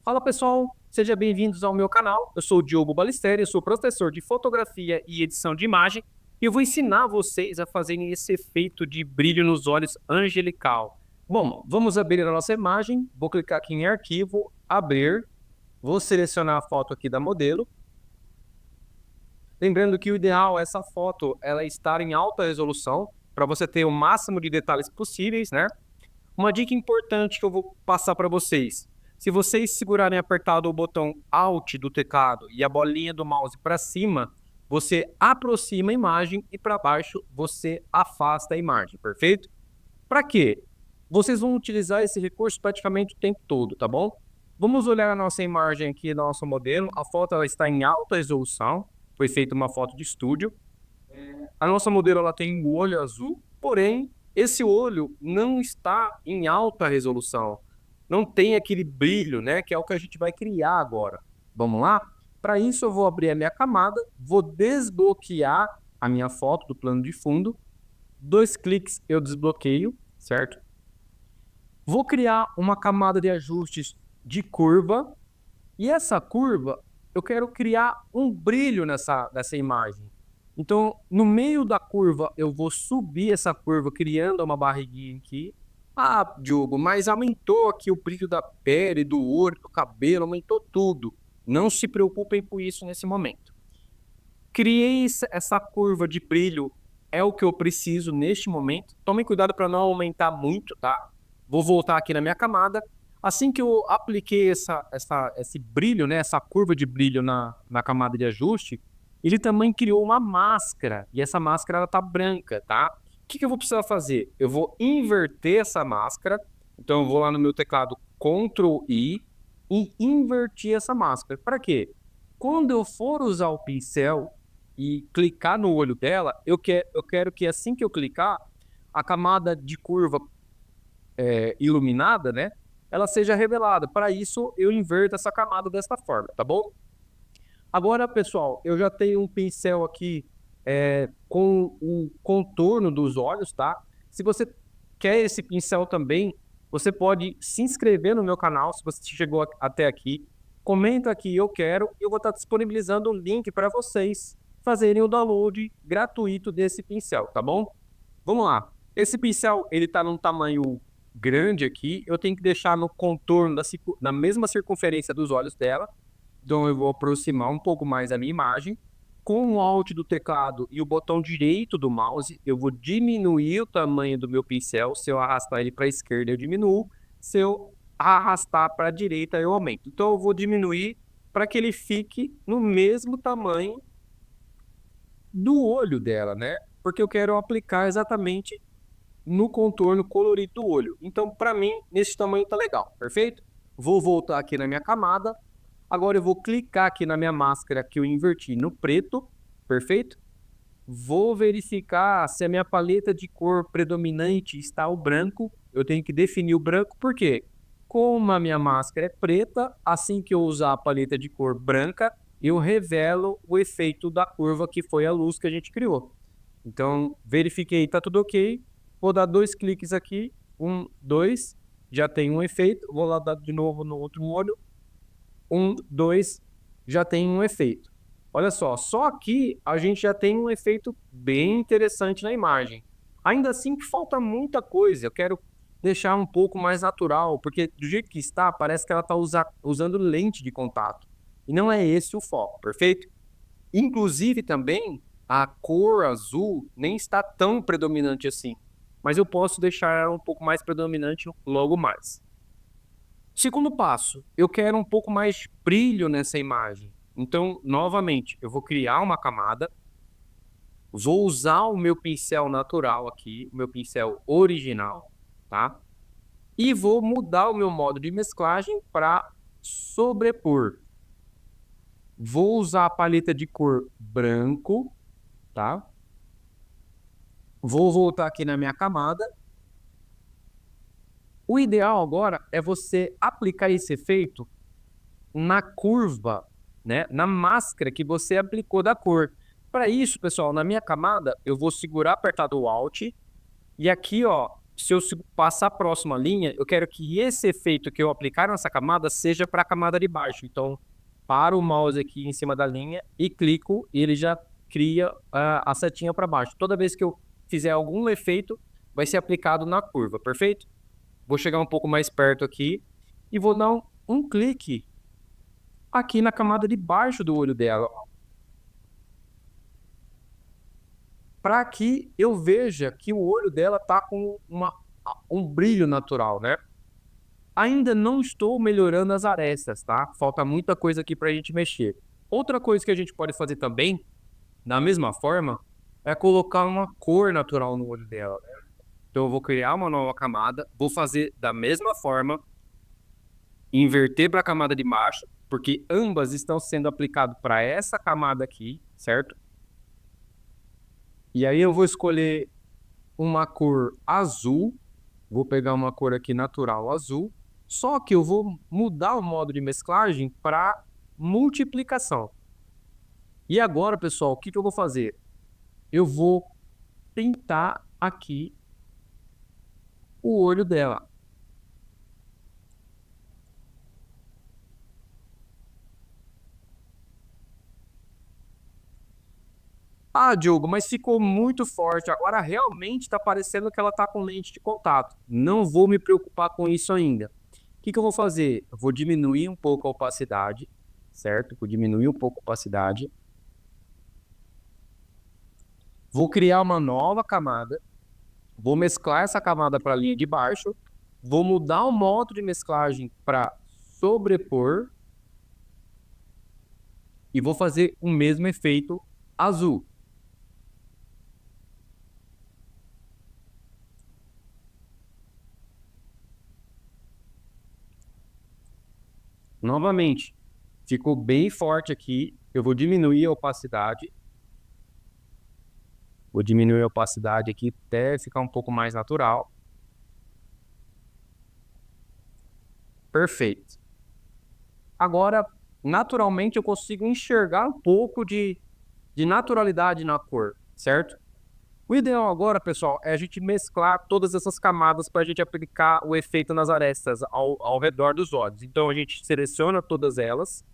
Fala pessoal, sejam bem-vindos ao meu canal. Eu sou o Diogo Balisterri, eu sou professor de fotografia e edição de imagem e eu vou ensinar vocês a fazerem esse efeito de brilho nos olhos angelical. Bom, vamos abrir a nossa imagem, vou clicar aqui em arquivo, abrir, vou selecionar a foto aqui da modelo. Lembrando que o ideal é essa foto ela estar em alta resolução para você ter o máximo de detalhes possíveis, né? Uma dica importante que eu vou passar para vocês. Se vocês segurarem apertado o botão Alt do teclado e a bolinha do mouse para cima, você aproxima a imagem e para baixo você afasta a imagem, perfeito? Para quê? Vocês vão utilizar esse recurso praticamente o tempo todo, tá bom? Vamos olhar a nossa imagem aqui, nosso modelo. A foto ela está em alta resolução, foi feita uma foto de estúdio. A nossa modelo ela tem o olho azul, porém, esse olho não está em alta resolução. Não tem aquele brilho, né? Que é o que a gente vai criar agora. Vamos lá? Para isso, eu vou abrir a minha camada, vou desbloquear a minha foto do plano de fundo. 2 cliques eu desbloqueio, certo? Vou criar uma camada de ajustes de curva. E essa curva, eu quero criar um brilho nessa imagem. Então, no meio da curva, eu vou subir essa curva, criando uma barriguinha aqui. Ah, Diogo, mas aumentou aqui o brilho da pele, do olho, do cabelo, aumentou tudo. Não se preocupem com isso nesse momento. Criei essa curva de brilho, é o que eu preciso neste momento. Tomem cuidado para não aumentar muito, tá? Vou voltar aqui na minha camada. Assim que eu apliquei esse brilho, né, essa curva de brilho na camada de ajuste, ele também criou uma máscara. E essa máscara ela tá branca, tá? O que eu vou precisar fazer? Eu vou inverter essa máscara. Então eu vou lá no meu teclado Ctrl I e invertir essa máscara. Para quê? Quando eu for usar o pincel e clicar no olho dela, eu quero que assim que eu clicar, a camada de curva iluminada, né, ela seja revelada. Para isso, eu inverto essa camada dessa forma, tá bom? Agora, pessoal, eu já tenho um pincel aqui com o contorno dos olhos, tá? Se você quer esse pincel também, você pode se inscrever no meu canal, se você chegou até aqui. Comenta aqui, eu quero, e eu vou estar disponibilizando um link para vocês fazerem o download gratuito desse pincel, tá bom? Vamos lá. Esse pincel, ele tá num tamanho grande aqui, eu tenho que deixar no contorno da mesma circunferência dos olhos dela. Então eu vou aproximar um pouco mais a minha imagem. Com o Alt do teclado e o botão direito do mouse, eu vou diminuir o tamanho do meu pincel. Se eu arrastar ele para a esquerda, eu diminuo. Se eu arrastar para a direita, eu aumento. Então eu vou diminuir para que ele fique no mesmo tamanho do olho dela, né? Porque eu quero aplicar exatamente no contorno colorido do olho. Então, para mim, nesse tamanho tá legal, perfeito? Vou voltar aqui na minha camada. Agora eu vou clicar aqui na minha máscara que eu inverti no preto, perfeito? Vou verificar se a minha paleta de cor predominante está o branco. Eu tenho que definir o branco, por quê? Como a minha máscara é preta, assim que eu usar a paleta de cor branca, eu revelo o efeito da curva que foi a luz que a gente criou. Então, verifiquei, tá tudo ok. Vou dar 2 cliques aqui, 1, 2, já tem um efeito. Vou lá dar de novo no outro olho, 1, 2, já tem um efeito. Olha só aqui a gente já tem um efeito bem interessante na imagem. Ainda assim que falta muita coisa, eu quero deixar um pouco mais natural, porque do jeito que está, parece que ela está usando lente de contato. E não é esse o foco, perfeito? Inclusive também a cor azul nem está tão predominante assim, mas eu posso deixar ela um pouco mais predominante logo mais. Segundo passo, eu quero um pouco mais de brilho nessa imagem. Então, novamente, eu vou criar uma camada, vou usar o meu pincel natural aqui, o meu pincel original, tá? E vou mudar o meu modo de mesclagem para sobrepor. Vou usar a paleta de cor branco, tá? Vou voltar aqui na minha camada. O ideal agora é você aplicar esse efeito na curva, né, na máscara que você aplicou da cor. Para isso, pessoal, na minha camada, eu vou segurar apertado o Alt e aqui, ó, se eu passar a próxima linha, eu quero que esse efeito que eu aplicar nessa camada seja para a camada de baixo. Então, paro o mouse aqui em cima da linha e clico, e ele já cria a setinha para baixo. Toda vez que eu fizer algum efeito, vai ser aplicado na curva, perfeito? Vou chegar um pouco mais perto aqui e vou dar um clique aqui na camada de baixo do olho dela, para que eu veja que o olho dela tá com um brilho natural, né? Ainda não estou melhorando as arestas, tá? Falta muita coisa aqui pra gente mexer. Outra coisa que a gente pode fazer também, da mesma forma, é colocar uma cor natural no olho dela, né? Então eu vou criar uma nova camada, vou fazer da mesma forma, inverter para a camada de baixo, porque ambas estão sendo aplicadas para essa camada aqui, certo? E aí eu vou escolher uma cor azul, vou pegar uma cor aqui natural azul, só que eu vou mudar o modo de mesclagem para multiplicação. E agora, pessoal, o que eu vou fazer? Eu vou pintar aqui o olho dela. Ah, Diogo, mas ficou muito forte. Agora realmente está parecendo que ela está com lente de contato. Não vou me preocupar com isso ainda. O que eu vou fazer? Eu vou diminuir um pouco a opacidade, certo? Vou diminuir um pouco a opacidade. Vou criar uma nova camada. Vou mesclar essa camada para a linha de baixo. Vou mudar o modo de mesclagem para sobrepor. E vou fazer o mesmo efeito azul. Novamente, ficou bem forte aqui. Eu vou diminuir a opacidade. Vou diminuir a opacidade aqui até ficar um pouco mais natural. Perfeito. Agora, naturalmente, eu consigo enxergar um pouco de naturalidade na cor, certo? O ideal agora, pessoal, é a gente mesclar todas essas camadas para a gente aplicar o efeito nas arestas ao redor dos olhos. Então, a gente seleciona todas elas,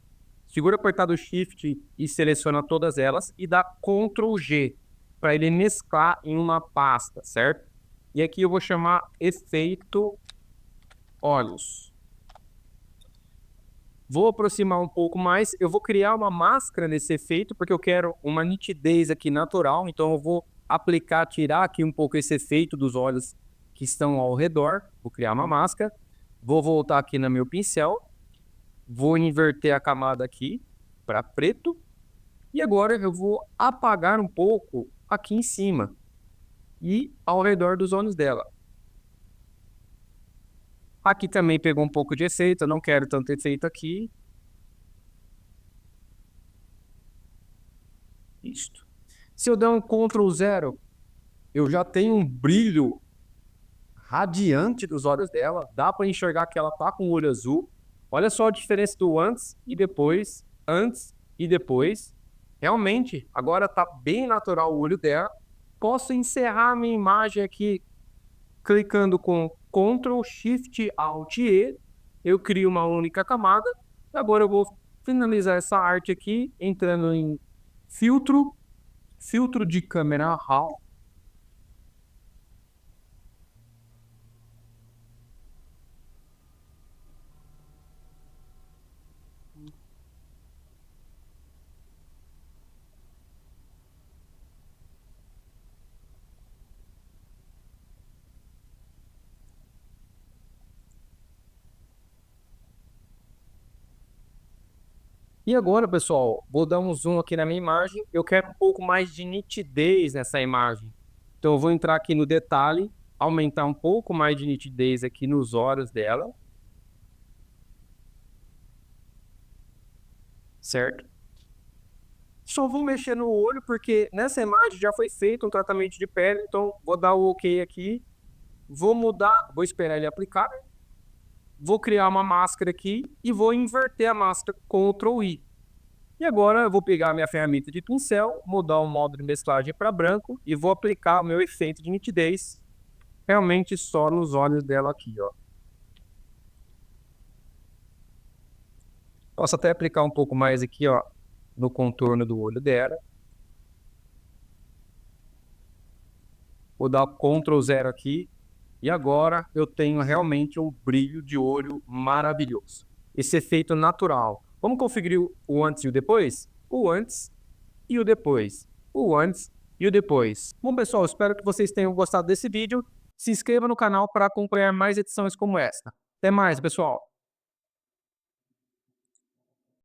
segura apertado o Shift e seleciona todas elas e dá Ctrl G para ele mesclar em uma pasta, certo? E aqui eu vou chamar efeito olhos. Vou aproximar um pouco mais, eu vou criar uma máscara nesse efeito, porque eu quero uma nitidez aqui natural, então eu vou aplicar, tirar aqui um pouco esse efeito dos olhos que estão ao redor, vou criar uma máscara, vou voltar aqui no meu pincel, vou inverter a camada aqui para preto, e agora eu vou apagar um pouco aqui em cima e ao redor dos olhos dela. Aqui também pegou um pouco de efeito, eu não quero tanto efeito aqui. Isto. Se eu der um Ctrl 0, eu já tenho um brilho radiante dos olhos dela. Dá para enxergar que ela tá com o olho azul. Olha só a diferença do antes e depois. Antes e depois. Realmente, agora tá bem natural o olho dela. Posso encerrar a minha imagem aqui clicando com Ctrl Shift Alt E. Eu crio uma única camada. Agora eu vou finalizar essa arte aqui entrando em filtro, filtro de câmera RAW. E agora, pessoal, vou dar um zoom aqui na minha imagem. Eu quero um pouco mais de nitidez nessa imagem. Então, eu vou entrar aqui no detalhe, aumentar um pouco mais de nitidez aqui nos olhos dela. Certo? Só vou mexer no olho porque nessa imagem já foi feito um tratamento de pele. Então, vou dar o OK aqui. Vou mudar, vou esperar ele aplicar. Vou criar uma máscara aqui e vou inverter a máscara, Ctrl I. E agora eu vou pegar a minha ferramenta de pincel, mudar o modo de mesclagem para branco e vou aplicar o meu efeito de nitidez realmente só nos olhos dela aqui, ó. Posso até aplicar um pouco mais aqui, ó, no contorno do olho dela. Vou dar Ctrl 0 aqui. E agora eu tenho realmente um brilho de olho maravilhoso. Esse efeito natural. Vamos conferir o antes e o depois? O antes e o depois. O antes e o depois. Bom, pessoal, espero que vocês tenham gostado desse vídeo. Se inscreva no canal para acompanhar mais edições como esta. Até mais, pessoal!